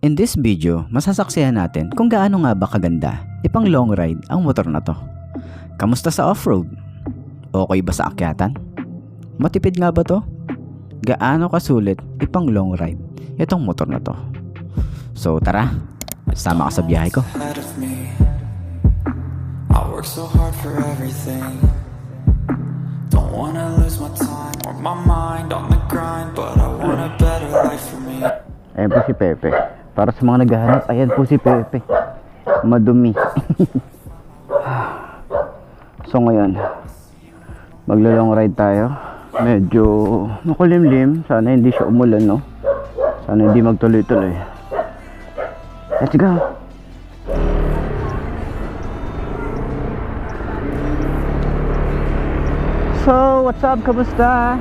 In this video, masasaksihan natin kung gaano nga ba kaganda ipang long ride ang motor na to. Kamusta sa off-road? Okay ba sa akyatan? Matipid nga ba to? Gaano kasulit ipang long ride itong motor na to? So tara, sama ka sa biyahe ko. I work so hard for everything. Don't wanna lose my time or my mind on the grind, but I want a better life for me. Ayan po si Pepe. Para sa mga naghahanap, ayan po si Pepe. Madumi. So ngayon, maglo-long ride tayo. Medyo makulimlim. Sana hindi siya umulan, no? Sana hindi magtuloy-tuloy. Let's go! So, what's up? Kamusta?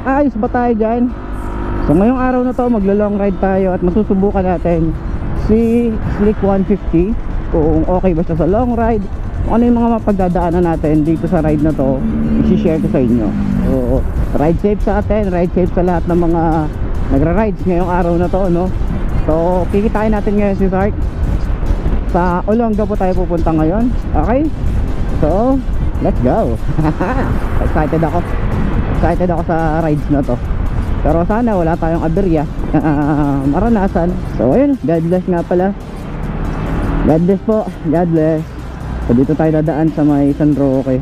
Ayos ba tayo dyan? So ngayong araw na to maglo-long ride tayo at masusubukan natin si Slick 150 kung okay ba siya sa long ride, kung ano yung mga mapagdadaanan natin dito sa ride na to, i-share ko sa inyo. So ride safe sa atin, ride safe sa lahat ng mga nagra-rides ngayong araw na to, no? So kikitain natin ngayon si Sark. Sa Olonga po tayo pupunta ngayon. Okay? So let's go. Excited ako sa rides na to. Pero sana wala tayong aberya maranasan. So ayun, God bless nga pala. God bless po, God bless. So dito tayo dadaan sa may San Roque.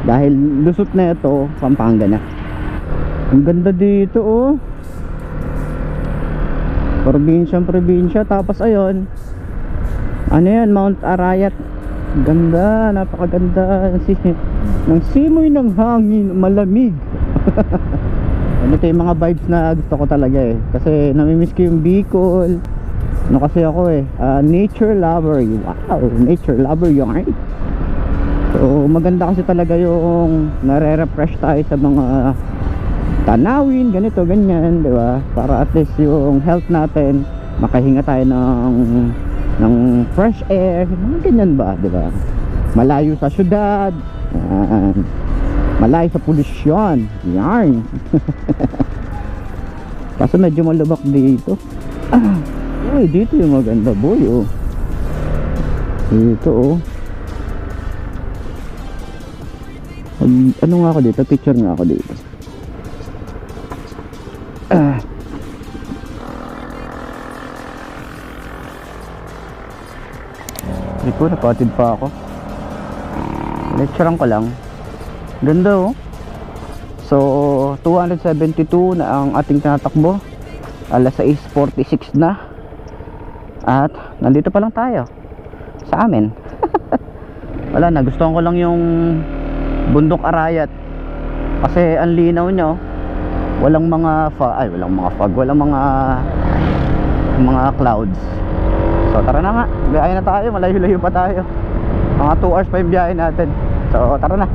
Dahil lusot na ito, Pampanga na. Ang ganda dito, oh. Probinsya. Tapos ayun, ano yan, Mount Arayat. Ganda, napakaganda ng simoy ng hangin, malamig. Ito yung mga vibes na gusto ko talaga eh. Kasi namimiss ko yung Bicol. Ano kasi ako eh, nature lover. Wow, nature lover yung ay. So maganda kasi talaga yung nare-refresh tayo sa mga tanawin, ganito, ganyan, di ba? Para at least yung health natin, makahinga tayo ng fresh air, mga ganyan ba, di ba? Malayo sa syudad, malayo sa polusyon. Yarn. Kaso medyo malubak dito. Uy, dito yung maganda, boy, oh. Dito, oh. Ano nga ako dito? Picture nga ako dito. Hindi po, napatid pa ako. Lecturean ko lang. Ganda, oh. So 272 na ang ating tinatakbo. Alas 6:46 na. At nandito pa lang tayo sa amin. Wala na, gustuhan ko lang yung bundok Arayat. Kasi ang linaw niya, oh. Walang mga fog, walang mga clouds. So tara na nga, biyahe na tayo, malayo-layo pa tayo. Mga 2 hours pa yung biyahe natin. So tara na.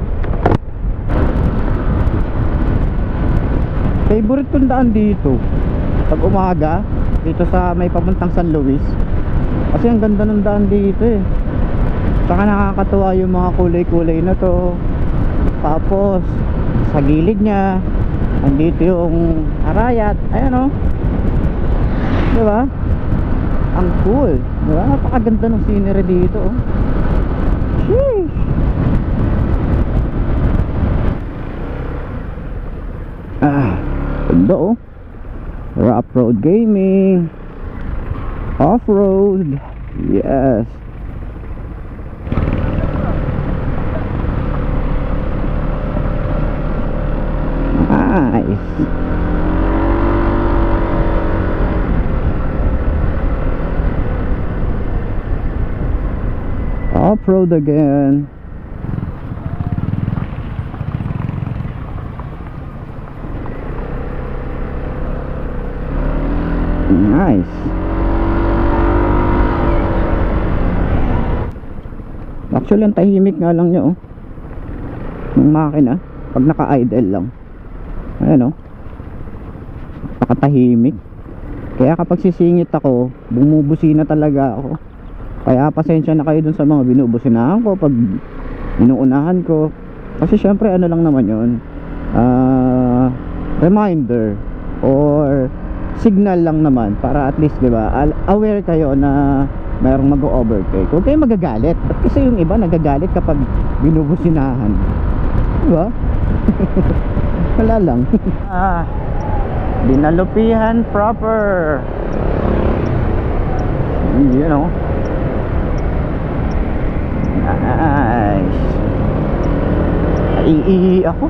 Favorite kong daan dito pag umaga, dito sa may papuntang San Luis. Kasi ang ganda ng daan dito eh. Saka nakakatuwa yung mga kulay-kulay na to. Tapos sa gilid nya andito yung Arayat. Ayan, oh. Diba? Ang cool, diba? Napakaganda ng scenery dito, oh. Sheesh. Ganda, oh. Rough road gaming, off-road, yes. Nice. Off-road again. Nice. Actually ang tahimik nga lang niya, oh, ng makina pag naka-idle lang. Ayan, oh, nakatahimik. Kaya kapag sisingit ako, bumubusina talaga ako. Kaya pasensya na kayo dun sa mga binubusinahan ko pag inuunahan ko. Kasi syempre ano lang naman yun, reminder or signal lang naman para at least, di ba, aware kayo na mayroong mag-overtake. Huwag kayong magagalit. At kasi yung iba nagagalit kapag binubusinahan. Di ba? Wala lang. Dinalupihan proper. You know. Nice. Iihi ako.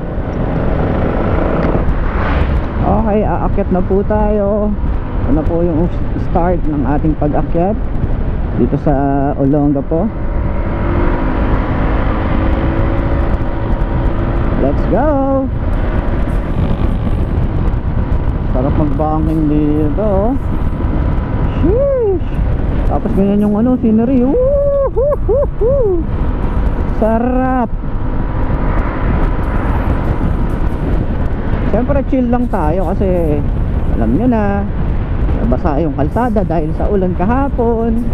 Okay, aakyat na po tayo. Ito na po yung start ng ating pag-akyat dito sa Olongapo. Let's go. Sarap mag-banking dito. Sheesh. Tapos ganyan yung ano, scenery. Woo-hoo-hoo-hoo. Sarap. Siyempre chill lang tayo kasi alam nyo na nabasa yung kalsada dahil sa ulan kahapon.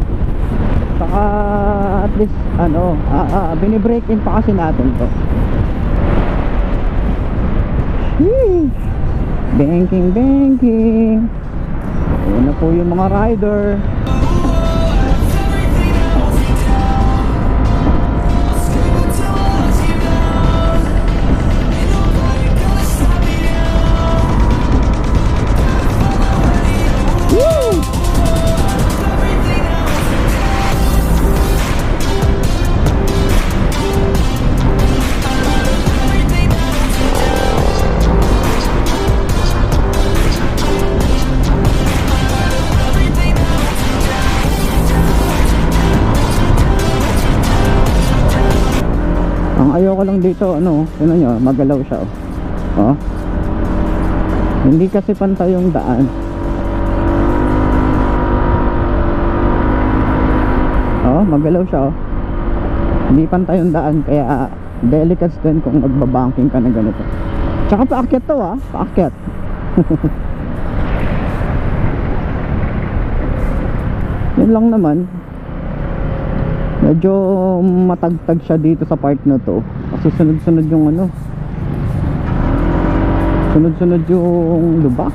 Saka at least ano, binibreak in pa kasi natin to. Sheesh. Banking. Ayan na po yung mga rider. Ang ayoko lang dito, ano, tingnan nyo, magalaw siya, oh. Hindi kasi pantay yung daan. Oh, magalaw siya, oh. Hindi pantay yung daan, kaya delicate din kung magbabanking ka na ganito. Tsaka paakyat to, paakyat. Yun lang naman. Medyo matagtag siya dito sa part na to kasi sunod-sunod yung ano, sunod-sunod yung lubak,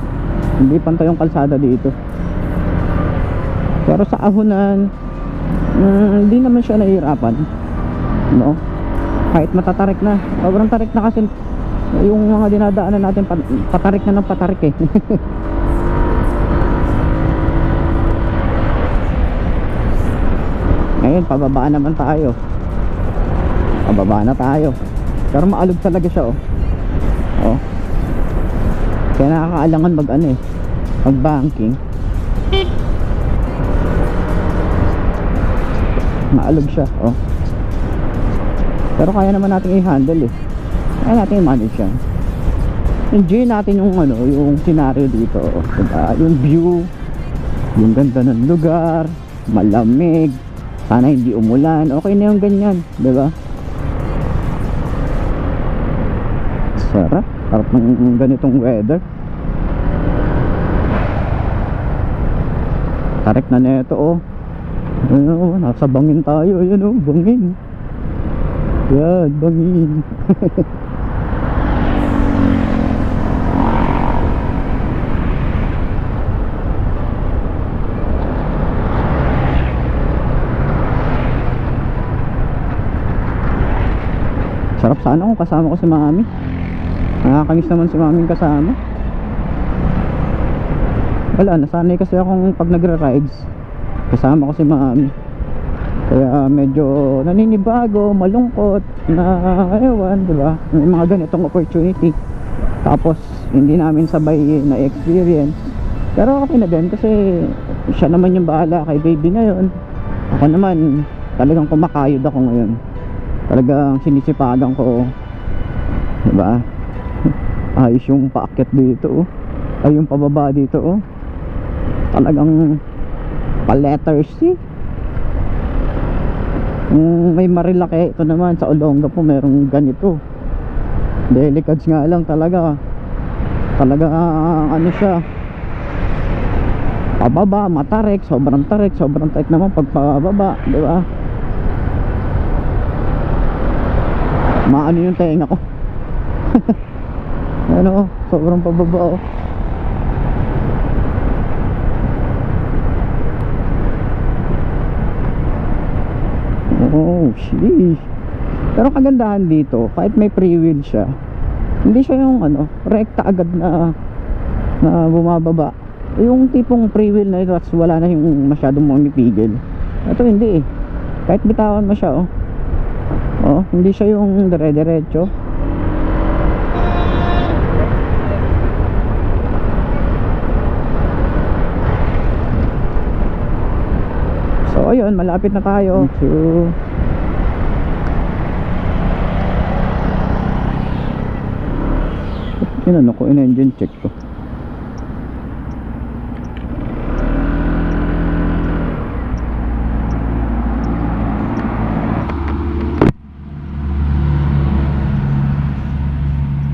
hindi pantay yung kalsada dito. Pero sa ahonan, hindi naman siya nahihirapan, no? Kahit matatarik na, sobrang tarik na kasi yung mga dinadaanan natin, patarik na ng patarik eh. Ngayon, pababa naman tayo. Pababa na tayo. Pero maalog talaga siya, oh. Kaya nakakaalangan mag-banking. Maalog siya, oh. Pero kaya naman natin i-handle, kaya natin i-manage yan. Enjoy natin yung yung scenario dito, diba? Yung view, yung ganda ng lugar, malamig. Sana hindi umulan. Okay na yung ganyan, diba? Sarap. Sarap ng ganitong weather. Tarik na neto, oh. Ayun, nasa bangin tayo. Ayun, oh, bangin. Yan, bangin. Sarap sana kung kasama ko si mami. Nakakamiss naman si mami kasama. Wala, nasanay kasi akong pag nagra-rides kasama ko si mami. Kaya medyo naninibago, malungkot na ewan, diba? May mga ganitong opportunity. Tapos hindi namin sabay na experience. Pero okay na din kasi siya naman yung bahala kay baby ngayon. Ako naman talagang kumakayod ako ngayon. Talagang sinisipagan ko, diba? Ayos yung paakyat dito, ay yung pababa dito, talagang pa letter C. May Marilake, ito naman sa Olongapo merong ganito. Delicates nga lang talaga. Talaga ano siya, pababa, matarik, sobrang tarik naman pag pababa, diba? Maano yung tenga ko. Ano, sobrang pababa, Oh, sheesh. Pero kagandahan dito, kahit may free wheel siya, hindi siya yung ano, rekta agad na bumababa. Yung tipong free wheel na ito, wala na yung masyadong mamipigil. Ito hindi eh. Kahit bitawan mo siya, oh. Oh, hindi siya yung dire-diretso. So ayun, malapit na tayo. Yun ko, in-engine check ko.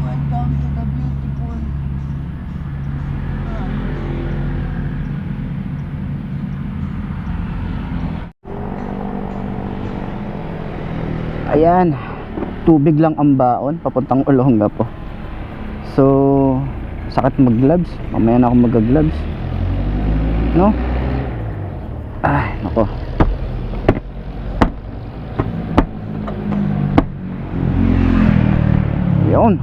Welcome to the beautiful Ayan, tubig lang ang baon papuntang Olongapo. So sakit mag gloves, mamaya na ako mag gloves, no? Ay nako, yun,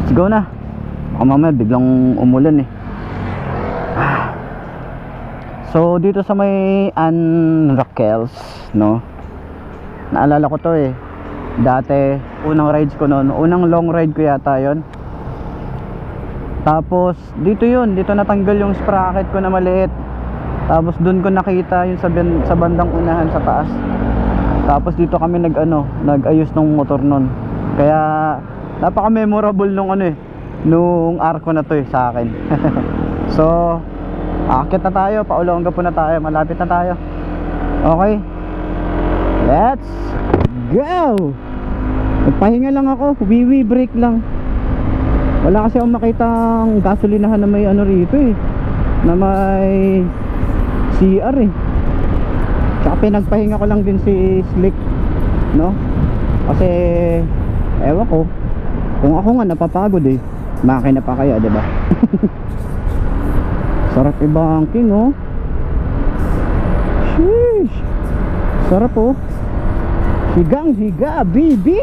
let's go na. Baka mamaya biglang umulan eh. So dito sa may Raquels, no, naalala ko to eh, dati unang rides ko noon, unang long ride ko yata yon. Tapos dito yun, dito natanggal yung sprocket ko na maliit. Tapos dun ko nakita yung sa bandang unahan sa taas. Tapos dito kami nag-ayos ng motor nun. Kaya napaka memorable nung nung arko na to sa akin. So akit na tayo, Olongapo na tayo, malapit na tayo. Okay, let's go. Nagpahinga lang ako, wiwi break lang. Wala kasi akong makitang gasolinahan na may rito eh, na may CR eh. Tsaka pinagpahinga ko lang din si Slick, no? Kasi ewan ko, kung ako nga napapagod eh, makina pa kaya, diba? Sarap i-banking, oh. Sheesh, sarap oh. Higang higa, bibi.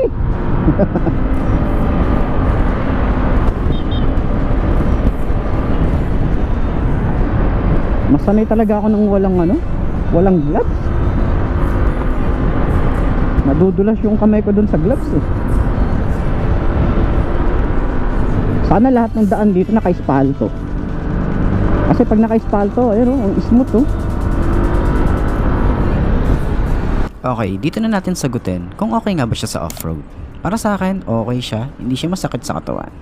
Masanay talaga ako ng walang gloves. Nadudulas yung kamay ko dun sa gloves eh. Sana lahat ng daan dito naka-espalto. Kasi pag naka-espalto, ayun ang smooth oh. Okay, dito na natin sagutin kung okay nga ba siya sa off-road. Para sa akin, okay siya, hindi siya masakit sa katawan.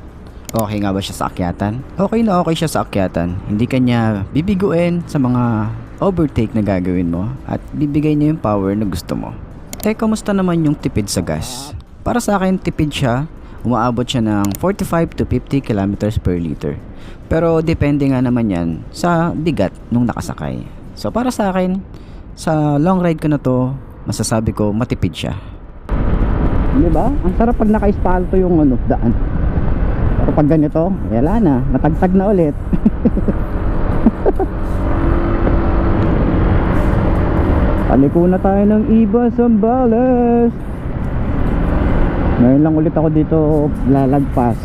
Okay nga ba siya sa akyatan? Okay na okay siya sa akyatan. Hindi kanya bibiguin sa mga overtake na gagawin mo at bibigay niya yung power na gusto mo. Kamusta naman yung tipid sa gas? Para sa akin, tipid siya. Umaabot siya ng 45 to 50 kilometers per liter. Pero depende nga naman yan sa bigat nung nakasakay. So para sa akin, sa long ride ko na to, masasabi ko matipid siya. Diba? Ang sarap pag naka-espalto yung daan. Pero pag ganito, wala na, matagtag na ulit. Paliko na tayo ng Iba Zambales. Ngayon lang ulit ako dito lalagpas.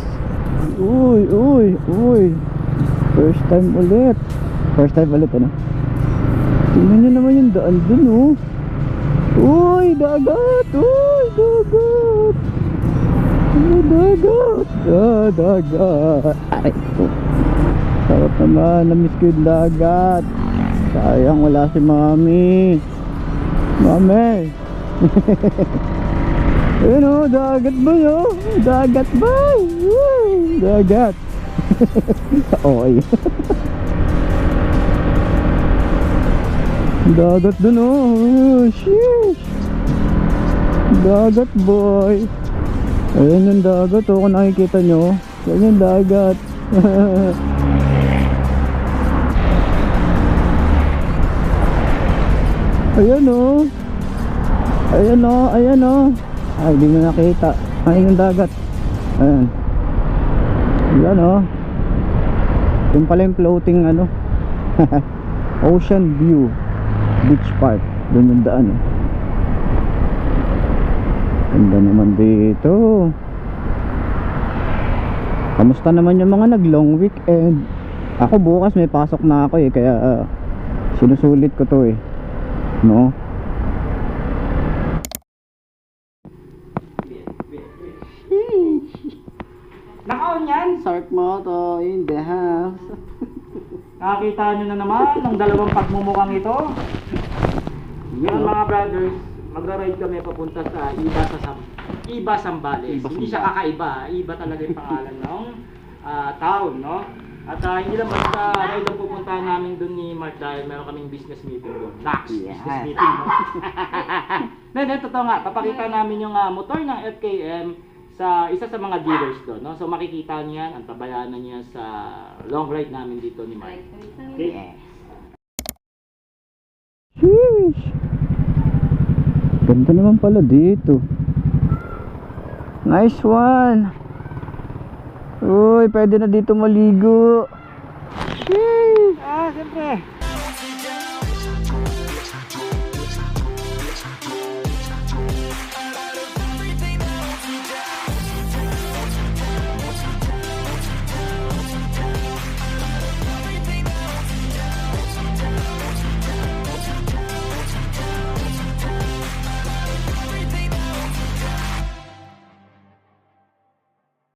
Uy. First time ulit ano. Tingnan nyo naman yung daan dun oh. Uy, dagat. Dagat. Ay, sarap naman, namiss ko yung dagat. Sayang wala si Mami. Ayun o, dagat ba yun? Dagat ba? Dagat. Okay. Dagat dun o. Sheesh. Dagat boy. Ayun yung dagat o, kung nakikita nyo. Ayun yung dagat. Ayan o. Ayan o. Ay, di mo nakita. Ayun yung dagat. Ayan. Ayan o. Yung pala yung floating Ocean View Beach Park. Doon yung daan Ganda naman dito. Kamusta naman yung mga nag-long weekend? Ako bukas may pasok na ako kaya sinusulit ko to no? Nakaon yan! Sark Moto in the house. Nakakita nyo na naman ang dalawang pagmumukhang ito. Yan mga brothers, magra-ride kami papunta sa Iba Zambales. Hindi siya kakaiba, iba talaga yung pangalan ng town, no? At hindi lang basta ride ang pupuntahan namin doon ni Mark dahil meron kaming business meeting doon. Business meeting, no? Then, totoo nga, papakita namin yung motor ng FKM sa isa sa mga dealers doon, no? So makikita niyo yan, ang tabayanan niya sa long ride namin dito ni Mark. Okay? Sheesh. Ganda naman pala dito. Nice one. Uy, pwede na dito maligo. Sheesh. Siyempre.